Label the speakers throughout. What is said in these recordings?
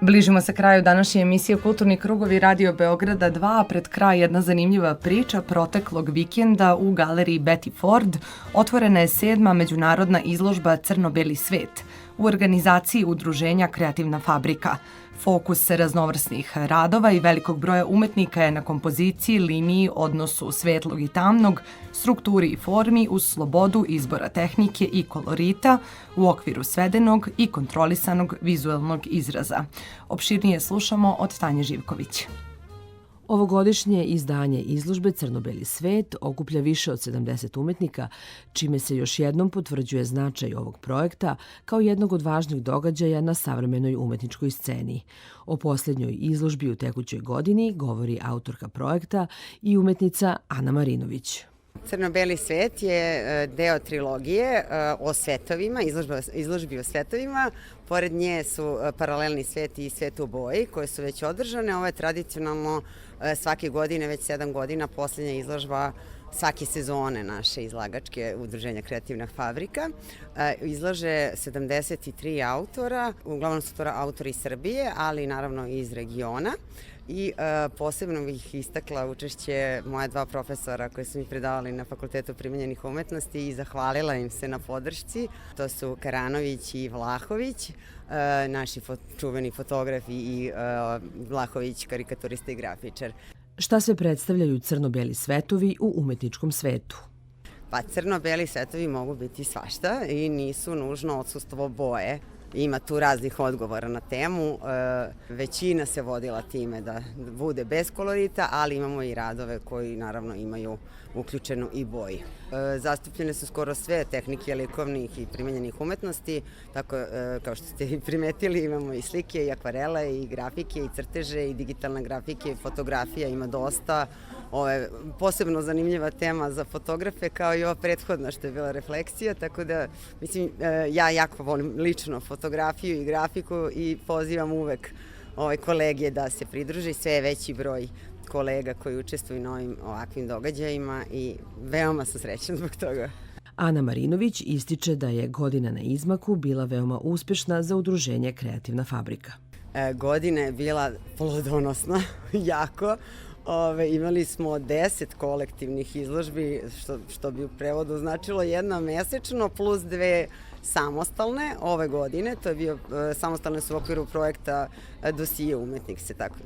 Speaker 1: Bližimo se kraju današnje emisije Kulturni krugovi Radio Beograda 2, a pred kraj jedna zanimljiva priča proteklog vikenda u galeriji Betty Ford. Otvorena je 7. međunarodna izložba Crno-beli svet u organizaciji udruženja Kreativna fabrika. Fokus raznovrsnih radova i velikog broja umetnika je na kompoziciji, liniji, odnosu svetlog i tamnog, strukturi i formi uz slobodu izbora tehnike i kolorita u okviru svedenog i kontrolisanog vizuelnog izraza. Opširnije slušamo od Tanje Živković.
Speaker 2: Ovogodišnje izdanje izložbe Crno-beli svet okuplja više od 70 umetnika, čime se još jednom potvrđuje značaj ovog projekta kao jednog od važnih događaja na savremenoj umetničkoj sceni. O posljednjoj izložbi u tekućoj godini govori autorka projekta i umetnica Ana Marinović.
Speaker 3: Crno-beli svet je deo trilogije o svetovima, izložbi o svetovima. Pored nje su paralelni svet i svet u boji koje su već održane. Ovo je tradicionalno svake godine, već 7 godina, posljednja izložba svake sezone naše izlagačke udruženja Kreativna fabrika. Izlaže 73 autora, uglavnom su to autori iz Srbije, ali naravno i iz regiona. I posebno bih istakla učešće moja dva profesora koji su mi predavali na Fakultetu primenjenih umetnosti i zahvalila im se na podršci. To su Karanović i Vlahović, naši čuveni fotografi i Vlahović karikaturista i grafičar.
Speaker 2: Šta se predstavljaju crno-beli svetovi u umetničkom svetu?
Speaker 3: Pa crno-beli svetovi mogu biti svašta i nisu nužno odsustvo boje. Ima tu raznih odgovora na temu. Većina se vodila time da bude bez kolorita, ali imamo i radove koji naravno imaju uključenu i boju. Zastupljene su skoro sve tehnike likovnih i primenjenih umetnosti, tako kao što ste i primetili imamo i slike i akvarele i grafike i crteže i digitalne grafike i fotografija ima dosta. Ovo je posebno zanimljiva tema za fotografe kao i ova prethodna što je bila refleksija, tako da mislim ja jako volim lično fotografiju i grafiku i pozivam uvek kolege da se pridruže, sve je veći broj kolega koji učestvuju na ovim ovakvim događajima i veoma sam srećna zbog toga.
Speaker 2: Ana Marinović ističe da je godina na izmaku bila veoma uspešna za udruženje Kreativna fabrika.
Speaker 3: Godina je bila plodonosna, jako. Imali smo 10 kolektivnih izložbi, što bi u prevodu značilo jedna mesečno plus 2 samostalne ove godine. To je bio, samostalne su u okviru projekta Dosije umetnik,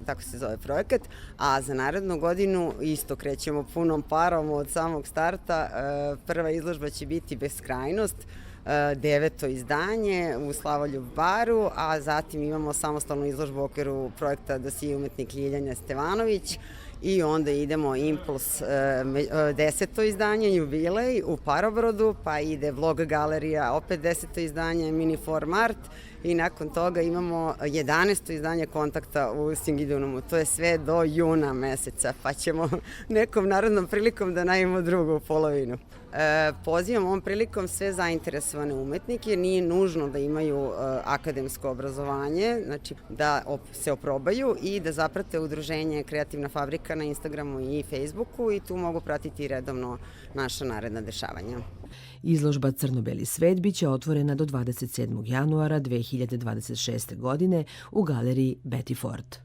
Speaker 3: tako se zove projekat. A za narednu godinu isto krećemo punom parom od samog starta. Prva izložba će biti Beskrajnost, 9. izdanje u Slavoljub baru, a zatim imamo samostalnu izložbu u okviru projekta Dosije umetnik Ljiljana Stevanović. I onda idemo Impuls 10. izdanje, jubilej u Parobrodu, pa ide Vlog galerija, opet 10. izdanje, Mini Form Art i nakon toga imamo 11. izdanje Kontakta u Singidunumu. To je sve do juna meseca, pa ćemo nekom narodnom prilikom da najavimo drugu polovinu. Pozivam ovom prilikom sve zainteresovane umetnike, nije nužno da imaju akademsko obrazovanje, znači da se oprobaju i da zaprate udruženje Kreativna fabrika na Instagramu i Facebooku i tu mogu pratiti redovno naša naredna dešavanja.
Speaker 2: Izložba Crno-beli svet biće otvorena do 27. januara 2026. godine u galeriji Betty Ford.